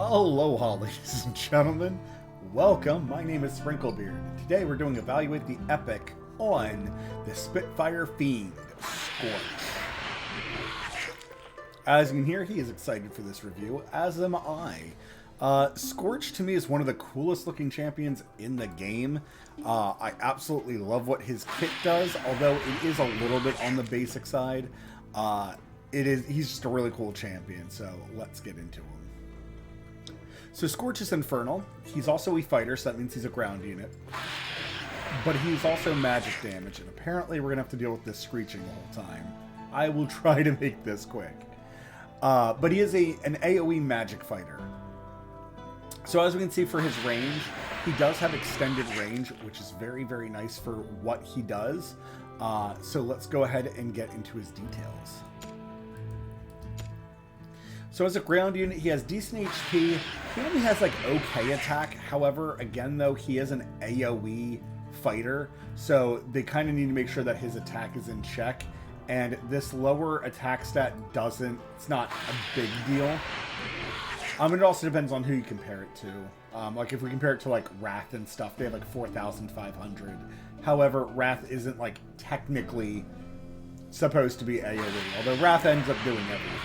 Aloha, ladies and gentlemen. Welcome. My name is Sprinklebeard. Today we're doing Evaluate the Epic on the Spitfire Fiend, Scorch. As you can hear, he is excited for this review, as am I. Scorch to me is one of the coolest looking champions in the game. I absolutely love what his kit does, although it is a little bit on the basic side. He's just a really cool champion, so let's get into him. So Scorch is infernal. He's also a fighter, so that means he's a ground unit. But he's also magic damage, and apparently we're going to have to deal with this screeching the whole time. I will try to make this quick. But he is an AoE magic fighter. So as we can see for his range, he does have extended range, which is very, very nice for what he does. So let's go ahead and get into his details. So as a ground unit, he has decent HP. He only has like okay attack. However, again though, he is an AoE fighter. So they kind of need to make sure that his attack is in check. And this lower attack stat it's not a big deal. It also depends on who you compare it to. Like if we compare it to like Wrath and stuff, they have like 4,500. However, Wrath isn't like technically supposed to be AoE, although Wrath ends up doing everything.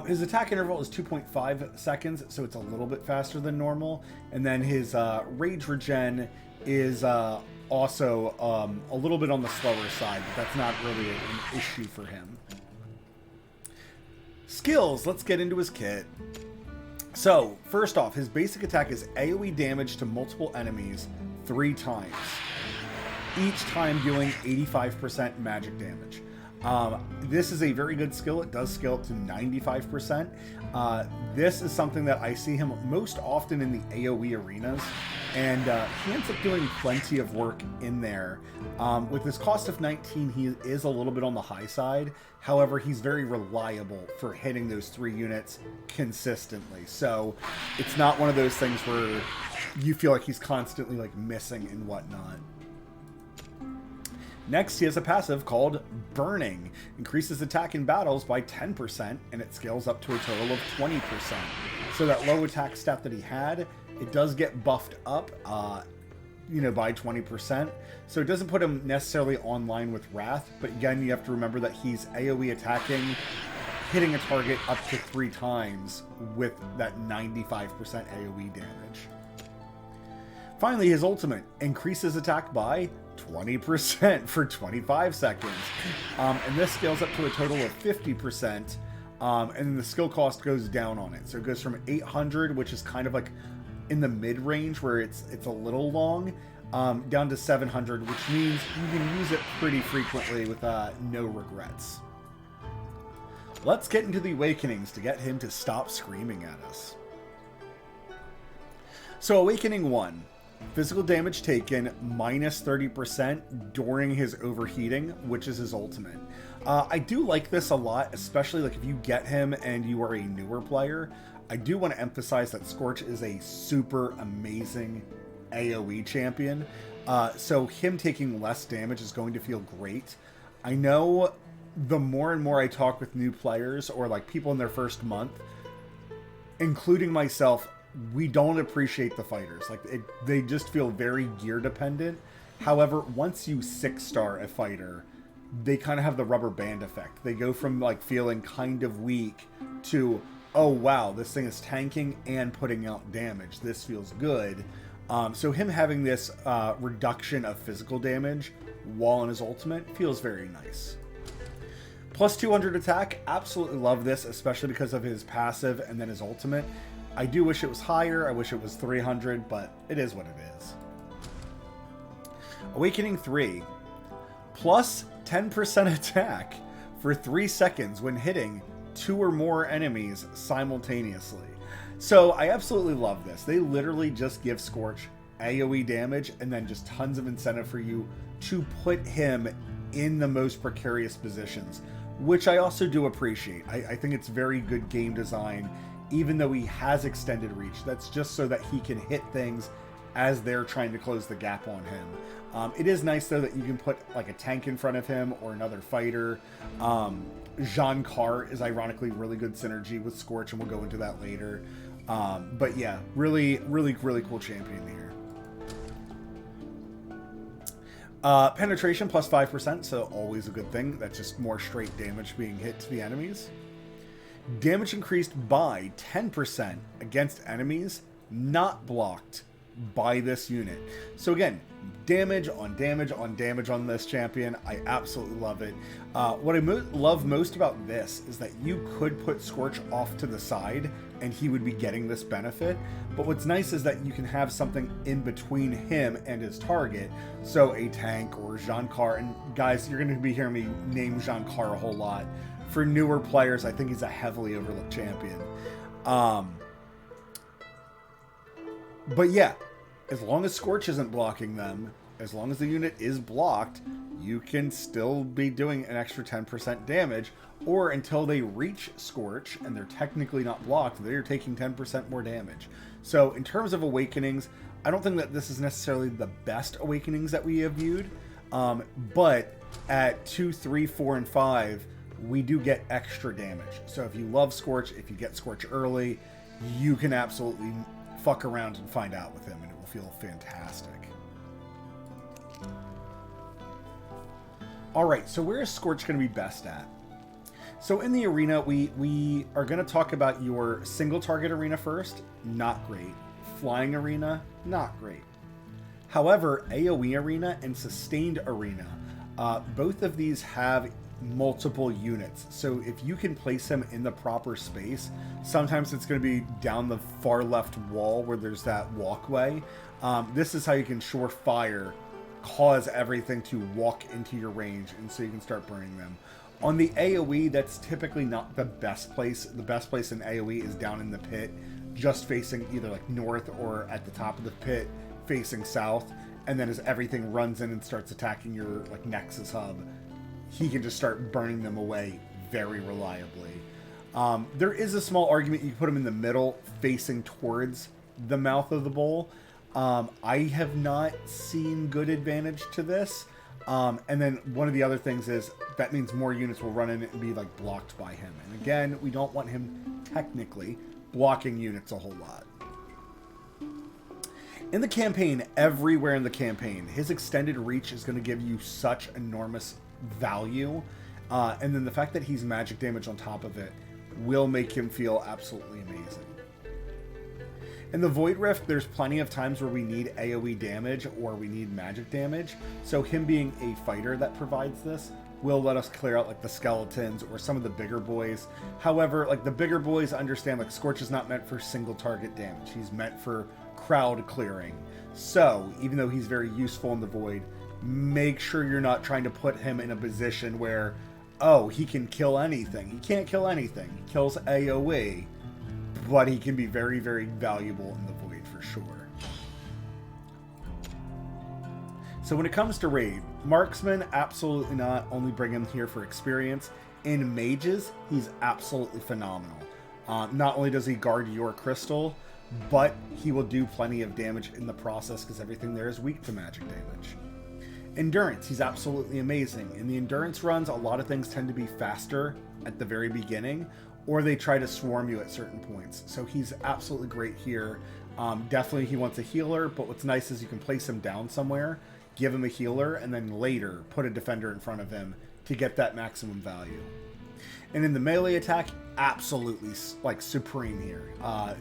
His attack interval is 2.5 seconds, so it's a little bit faster than normal. And then his rage regen is also a little bit on the slower side, but that's not really an issue for him. Skills, let's get into his kit. So, first off, his basic attack is AoE damage to multiple enemies 3 times. Each time dealing 85% magic damage. This is a very good skill. It does scale up to 95%. This is something that I see him most often in the AoE arenas, and he ends up doing plenty of work in there. With his cost of 19, he is a little bit on the high side. However, he's very reliable for hitting those 3 units consistently. So it's not one of those things where you feel like he's constantly like missing and whatnot. Next, he has a passive called Burning. Increases attack in battles by 10%, and it scales up to a total of 20%. So that low attack stat that he had, it does get buffed up, by 20%. So it doesn't put him necessarily online with Wrath, but again, you have to remember that he's AoE attacking, hitting a target up to 3 times with that 95% AoE damage. Finally, his ultimate increases attack by 20% for 25 seconds. And this scales up to a total of 50%. And then the skill cost goes down on it. So it goes from 800, which is kind of like in the mid-range where it's a little long, down to 700, which means you can use it pretty frequently with no regrets. Let's get into the awakenings to get him to stop screaming at us. So Awakening 1. Physical damage taken minus 30% during his overheating, which is his ultimate. I do like this a lot, especially like if you get him and you are a newer player. I do want to emphasize that Scorch is a super amazing AoE champion. So him taking less damage is going to feel great. I know the more and more I talk with new players or like people in their first month, including myself, we don't appreciate the fighters. They just feel very gear dependent. However, once you 6-star a fighter, they kind of have the rubber band effect. They go from like feeling kind of weak to, oh wow, this thing is tanking and putting out damage. This feels good. So him having this reduction of physical damage while in his ultimate feels very nice. Plus 200 attack, absolutely love this, especially because of his passive and then his ultimate. I do wish it was higher. I wish it was 300, but it is what it is. Awakening 3. Plus 10% attack for 3 seconds when hitting 2 or more enemies simultaneously. So I absolutely love this. They literally just give Scorch AoE damage and then just tons of incentive for you to put him in the most precarious positions, which I also do appreciate. I think it's very good game design. Even though he has extended reach, that's just so that he can hit things as they're trying to close the gap on him. It is nice, though, that you can put like a tank in front of him or another fighter. Jean Carr is ironically really good synergy with Scorch, and we'll go into that later. But yeah, really cool champion here. Penetration plus 5%, so always a good thing. That's just more straight damage being hit to the enemies. Damage increased by 10% against enemies not blocked by this unit. So again, damage on damage on damage on this champion. I absolutely love it. What I love most about this is that you could put Scorch off to the side and he would be getting this benefit. But what's nice is that you can have something in between him and his target. So a tank or Jean Carr. And guys, you're going to be hearing me name Jean Carr a whole lot. For newer players, I think he's a heavily overlooked champion. But yeah, as long as Scorch isn't blocking them, as long as the unit is blocked, you can still be doing an extra 10% damage, or until they reach Scorch and they're technically not blocked, they're taking 10% more damage. So in terms of awakenings, I don't think that this is necessarily the best awakenings that we have viewed, but at 2, 3, 4, and 5, we do get extra damage. So if you love Scorch, if you get Scorch early, you can absolutely fuck around and find out with him, and it will feel fantastic. All right, so where is Scorch going to be best at? So in the arena, we are going to talk about your single target arena first. Not great. Flying arena, not great. However, AoE arena and sustained arena, both of these have multiple units. So if you can place him in the proper space, sometimes it's going to be down the far left wall where there's that walkway. This is how you can surefire cause everything to walk into your range, and so you can start burning them. On the AoE, that's typically not the best place. The best place in AoE is down in the pit, just facing either like north or at the top of the pit facing south. And then as everything runs in and starts attacking your like Nexus hub, he can just start burning them away very reliably. There is a small argument you can put him in the middle facing towards the mouth of the bowl. I have not seen good advantage to this. And then one of the other things is that means more units will run in and be like blocked by him. And again, we don't want him technically blocking units a whole lot. In the campaign, everywhere in the campaign, his extended reach is going to give you such enormous value. And then the fact that he's magic damage on top of it will make him feel absolutely amazing. In the Void Rift, there's plenty of times where we need AoE damage or we need magic damage. So him being a fighter that provides this will let us clear out like the skeletons or some of the bigger boys. However, like the bigger boys understand like Scorch is not meant for single target damage. He's meant for crowd clearing. So even though he's very useful in the Void, make sure you're not trying to put him in a position where, oh, he can kill anything. He can't kill anything. He kills AoE. But he can be very, very valuable in the Void for sure. So when it comes to raid, marksman, absolutely not. Only bring him here for experience. In mages, he's absolutely phenomenal. Not only does he guard your crystal, but he will do plenty of damage in the process because everything there is weak to magic damage. Endurance, he's absolutely amazing. In the endurance runs, a lot of things tend to be faster at the very beginning, or they try to swarm you at certain points. So he's absolutely great here. Definitely he wants a healer, but what's nice is you can place him down somewhere, give him a healer, and then later put a defender in front of him to get that maximum value. And in the melee attack, absolutely like supreme here.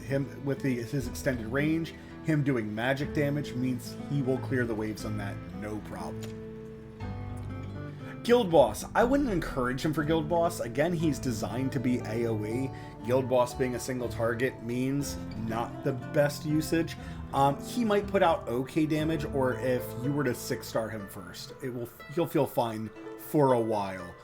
Him with his extended range, him doing magic damage means he will clear the waves on that, no problem. Guild Boss. I wouldn't encourage him for Guild Boss. Again, he's designed to be AoE. Guild Boss being a single target means not the best usage. He might put out okay damage, or if you were to 6-star him first, he'll feel fine for a while.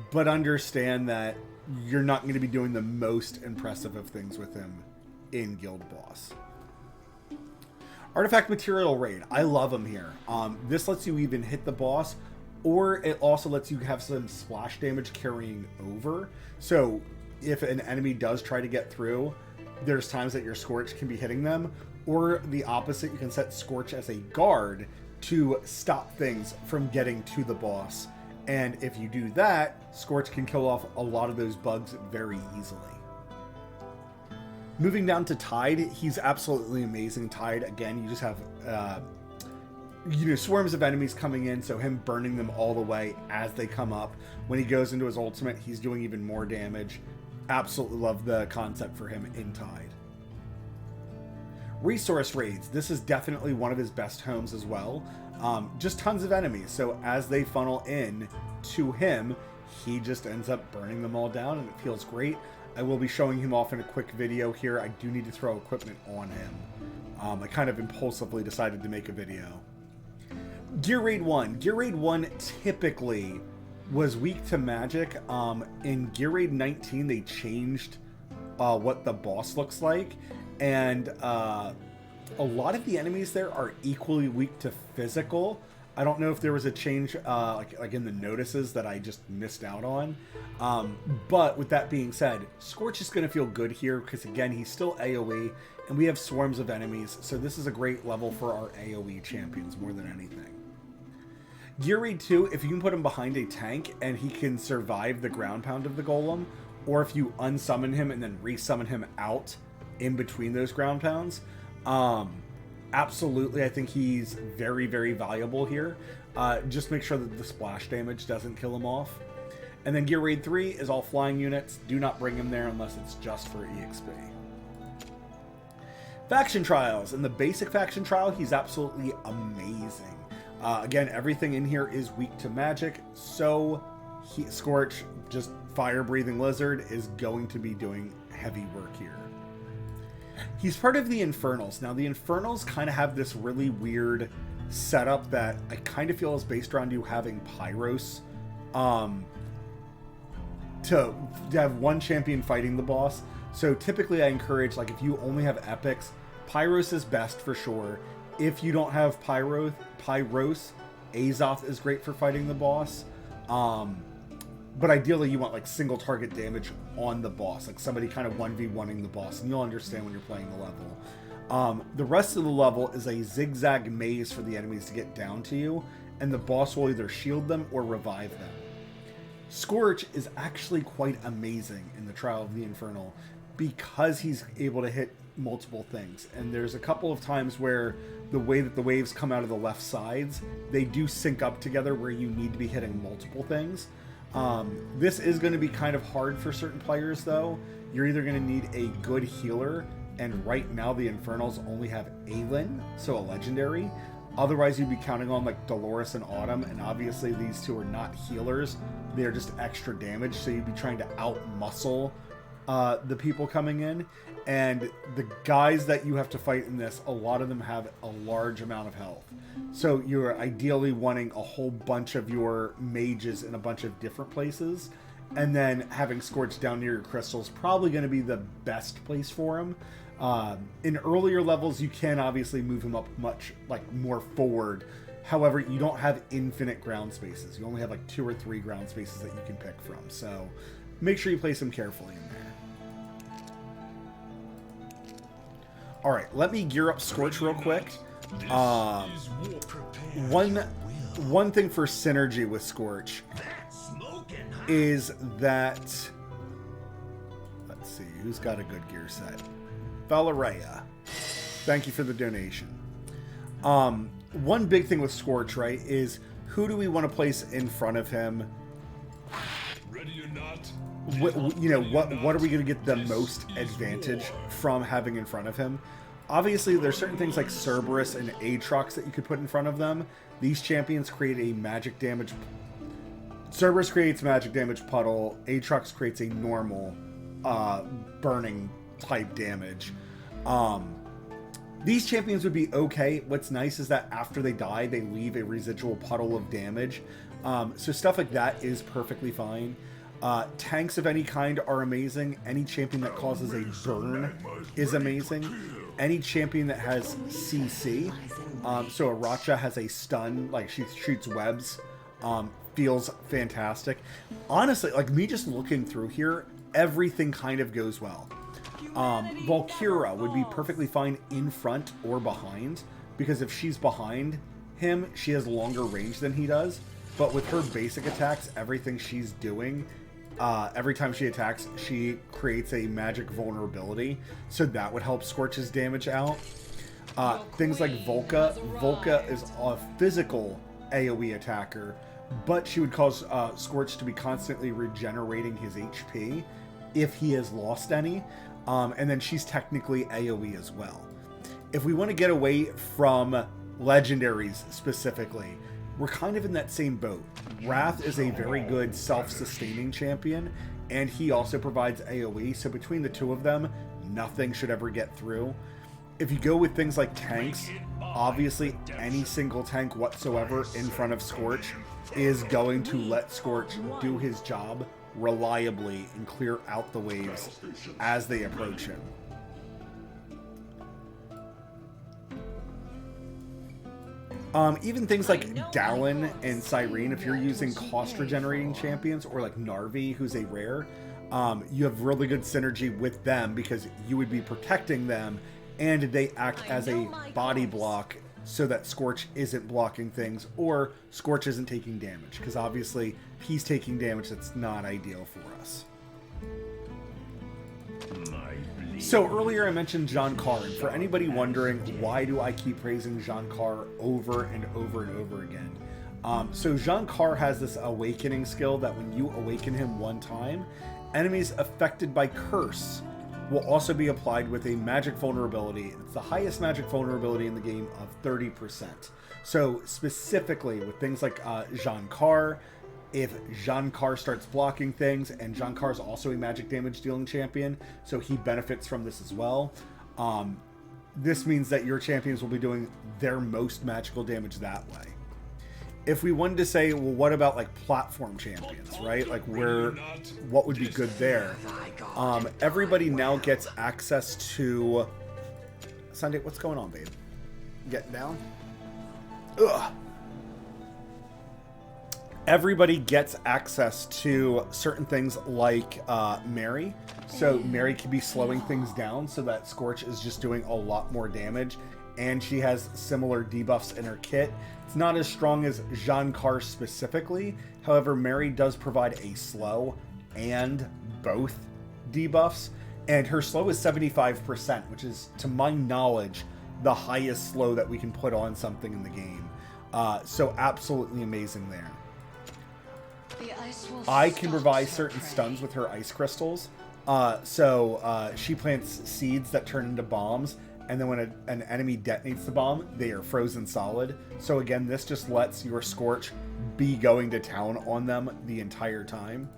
But understand that you're not going to be doing the most impressive of things with him in Guild Boss. Artifact Material Raid. I love him here. This lets you even hit the boss, or it also lets you have some splash damage carrying over. So if an enemy does try to get through, there's times that your Scorch can be hitting them, or the opposite, you can set Scorch as a guard to stop things from getting to the boss. And if you do that, Scorch can kill off a lot of those bugs very easily. Moving down to Tide, he's absolutely amazing. Tide, again, you just have swarms of enemies coming in, so him burning them all the way as they come up. When he goes into his ultimate, he's doing even more damage. Absolutely love the concept for him in Tide. Resource raids. This is definitely one of his best homes as well. Just tons of enemies, so as they funnel in to him, he just ends up burning them all down, and it feels great. I will be showing him off in a quick video here. I do need to throw equipment on him. I kind of impulsively decided to make a video. Gear Raid 1. Gear Raid 1 typically was weak to magic. In Gear Raid 19, they changed what the boss looks like, and a lot of the enemies there are equally weak to physical. I don't know if there was a change like in the notices that I just missed out on. But with that being said, Scorch is going to feel good here because, again, he's still AoE, and we have swarms of enemies, so this is a great level for our AoE champions more than anything. Gear Raid 2, if you can put him behind a tank and he can survive the ground pound of the golem, or if you unsummon him and then resummon him out in between those ground pounds, absolutely, I think he's very, very valuable here. Just make sure that the splash damage doesn't kill him off. And then Gear Raid 3 is all flying units. Do not bring him there unless it's just for EXP. Faction Trials. In the basic Faction Trial, he's absolutely amazing. Again, everything in here is weak to magic, so Scorch, just fire-breathing lizard, is going to be doing heavy work here. He's part of the Infernals. Now, the Infernals kind of have this really weird setup that I kind of feel is based around you having Pyros. To have one champion fighting the boss. So typically I encourage, like, if you only have epics, Pyros is best for sure. If you don't have Pyros, Azoth is great for fighting the boss. But ideally you want like single target damage on the boss, like somebody kind of 1v1ing the boss, and you'll understand when you're playing the level. The rest of the level is a zigzag maze for the enemies to get down to you, and the boss will either shield them or revive them. Scorch is actually quite amazing in the Trial of the Infernal because he's able to hit multiple things, and there's a couple of times where the way that the waves come out of the left sides, they do sync up together where you need to be hitting multiple things. This is going to be kind of hard for certain players though. You're either going to need a good healer, and right now the Infernals only have Aelin, so a legendary. Otherwise you'd be counting on like Dolores and Autumn, and obviously these two are not healers. They're just extra damage, so you'd be trying to out-muscle the people coming in. And the guys that you have to fight in this, a lot of them have a large amount of health. So you're ideally wanting a whole bunch of your mages in a bunch of different places. And then having Scorch down near your crystals probably going to be the best place for him. In earlier levels, you can obviously move him up much more forward. However, you don't have infinite ground spaces. You only have like 2 or 3 ground spaces that you can pick from. So make sure you place him carefully in there. All right, let me gear up Scorch real quick. One thing for synergy with Scorch is that, let's see, who's got a good gear set? Valeria, thank you for the donation. One big thing with Scorch, right, is who do we want to place in front of him? Ready or not? What are we going to get the most advantage from having in front of him? Obviously, there's certain things like Cerberus and Aatrox that you could put in front of them. These champions create a magic damage. Cerberus creates magic damage puddle. Aatrox creates a normal burning type damage. These champions would be okay. What's nice is that after they die, they leave a residual puddle of damage. So stuff like that is perfectly fine. Tanks of any kind are amazing. Any champion that causes a burn is amazing. Any champion that has CC, so Aracha has a stun, like she shoots webs, feels fantastic. Honestly, like me just looking through here, everything kind of goes well. Valkyra would be perfectly fine in front or behind, because if she's behind him, she has longer range than he does. But with her basic attacks, everything she's doing, every time she attacks, she creates a magic vulnerability. So that would help Scorch's damage out. Things like Volca. Volca is a physical AoE attacker, but she would cause Scorch to be constantly regenerating his HP if he has lost any. And then she's technically AoE as well. If we want to get away from legendaries specifically, we're kind of in that same boat. Wrath is a very good self-sustaining champion, and he also provides AoE, so between the two of them, nothing should ever get through. If you go with things like tanks, obviously any single tank whatsoever in front of Scorch is going to let Scorch do his job reliably and clear out the waves as they approach him. Even things like Dallin and Cyrene, if you're using cost regenerating champions, or like Narvi, who's a rare, you have really good synergy with them because you would be protecting them, and they act as a body block so that Scorch isn't blocking things, or Scorch isn't taking damage, because obviously he's taking damage that's not ideal for us. So earlier I mentioned Jean Car, and for anybody wondering why do I keep praising Jean Car over and over and over again, so Jean Car has this awakening skill that when you awaken him one time, enemies affected by curse will also be applied with a magic vulnerability. It's the highest magic vulnerability in the game of 30%. So specifically with things like Jean Car, if Jean Car starts blocking things, and Jean Car is also a magic damage dealing champion, so he benefits from this as well. This means that your champions will be doing their most magical damage that way. If we wanted to say, well, what about like platform champions, right? Like what would be good there? Everybody now gets access to... Sunday, what's going on, babe? Getting down? Ugh. Everybody gets access to certain things like Mary. So Mary can be slowing things down so that Scorch is just doing a lot more damage. And she has similar debuffs in her kit. It's not as strong as Jean Car specifically. However, Mary does provide a slow and both debuffs. And her slow is 75%, which is, to my knowledge, the highest slow that we can put on something in the game. So absolutely amazing there. I can provide certain stuns with her ice crystals. She plants seeds that turn into bombs, and then when an enemy detonates the bomb, they are frozen solid. So again, this just lets your Scorch be going to town on them the entire time.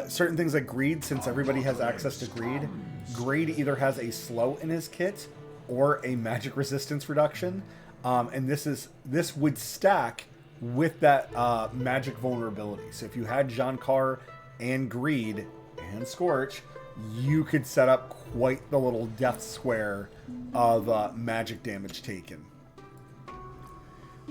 Certain things like Greed, since everybody has access to Greed, Greed either has a slow in his kit or a magic resistance reduction. And this would stack with that magic vulnerability. So if you had Jean Car and Greed and Scorch, you could set up quite the little death square of magic damage taken.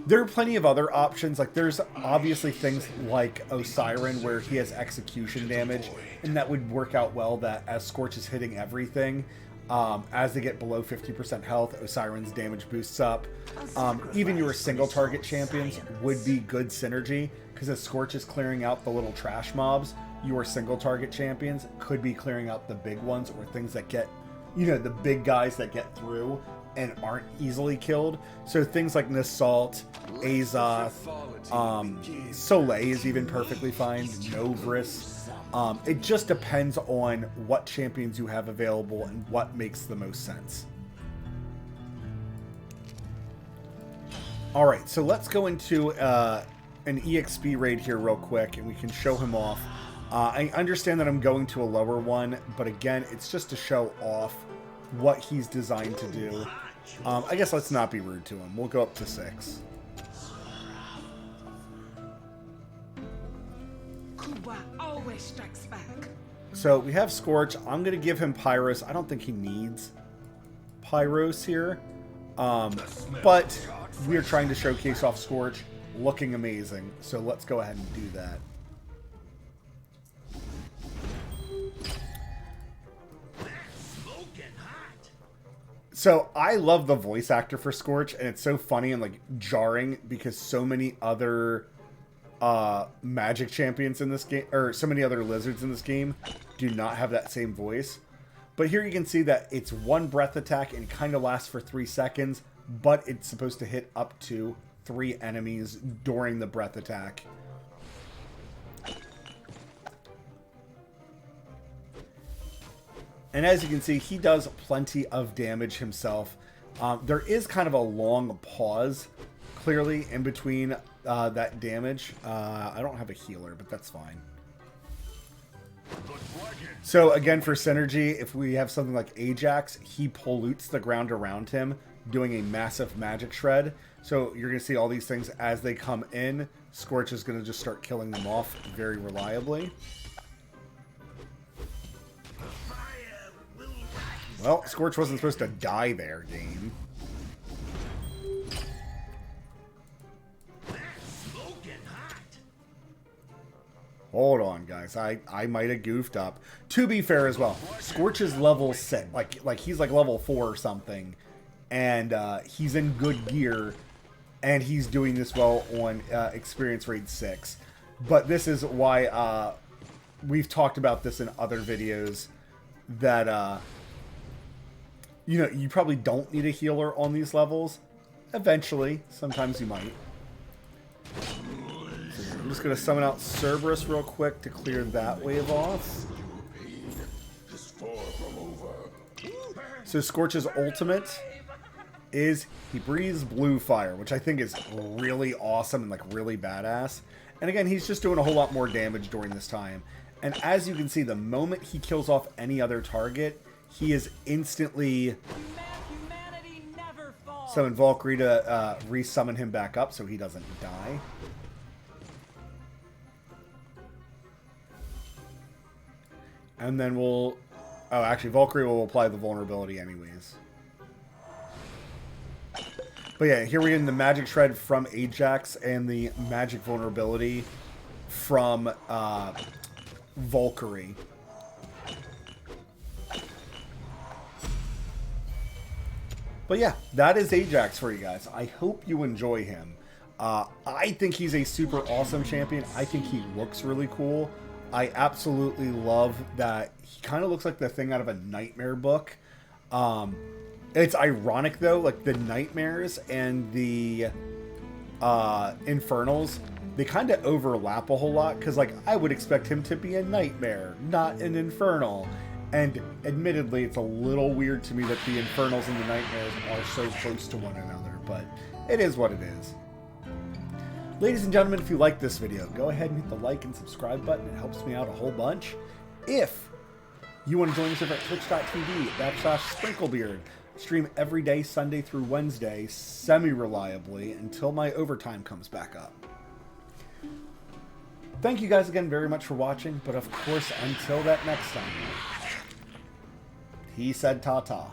There are plenty of other options. Like there's obviously things like Osiren where he has execution damage, and that would work out well that as Scorch is hitting everything, as they get below 50% health, Osiren's damage boosts up. Even your single target champions would be good synergy, because as Scorch is clearing out the little trash mobs, your single target champions could be clearing out the big ones, or things that get, the big guys that get through and aren't easily killed. So things like Nasalt, Azoth, Soleil is even perfectly fine, Novris. It just depends on what champions you have available and what makes the most sense. Alright, so let's go into an EXP raid here real quick, and we can show him off. I understand that I'm going to a lower one, but again, it's just to show off what he's designed to do. I guess let's not be rude to him. We'll go up to 6. Always strikes back. So we have Scorch. I'm going to give him Pyros. I don't think he needs Pyros here. But we are trying to showcase off Scorch looking amazing. So let's go ahead and do that. So I love the voice actor for Scorch, and it's so funny and like jarring because so many other magic champions in this game, or so many other lizards in this game, do not have that same voice. But here you can see that it's one breath attack and kind of lasts for 3 seconds, but it's supposed to hit up to 3 enemies during the breath attack. And as you can see, he does plenty of damage himself. There is kind of a long pause, clearly, in between that damage. I don't have a healer, but that's fine. So again, for synergy, if we have something like Ajax, he pollutes the ground around him, doing a massive magic shred. So you're going to see all these things as they come in. Scorch is going to just start killing them off very reliably. Well, Scorch wasn't supposed to die there, game. Hold on, guys. I might have goofed up. To be fair as well, Scorch is level 6. Like he's like level 4 or something. And he's in good gear. And he's doing this well on experience rate 6. But this is why we've talked about this in other videos. That, you know, you probably don't need a healer on these levels. Eventually. Sometimes you might. I'm just going to summon out Cerberus real quick to clear that wave off. So Scorch's ultimate is he breathes blue fire, which I think is really awesome and like really badass. And again, he's just doing a whole lot more damage during this time. And as you can see, the moment he kills off any other target, he is instantly summon Valkyrie to resummon him back up so he doesn't die. And then we'll... Oh, actually, Valkyrie will apply the vulnerability anyways. But yeah, here we get the magic shred from Ajax and the magic vulnerability from Valkyrie. But yeah, that is Ajax for you guys. I hope you enjoy him. I think he's a super awesome champion. I think he looks really cool. I absolutely love that he kind of looks like the thing out of a Nightmare book. It's ironic though, like the Nightmares and the Infernals, they kind of overlap a whole lot because like I would expect him to be a Nightmare, not an Infernal. And admittedly, it's a little weird to me that the Infernals and the Nightmares are so close to one another, but it is what it is. Ladies and gentlemen, if you like this video, go ahead and hit the like and subscribe button. It helps me out a whole bunch. If you want to join us over at twitch.tv/Sprinklebeard, stream every day, Sunday through Wednesday, semi-reliably, until my overtime comes back up. Thank you guys again very much for watching, but of course, until that next time, he said ta-ta.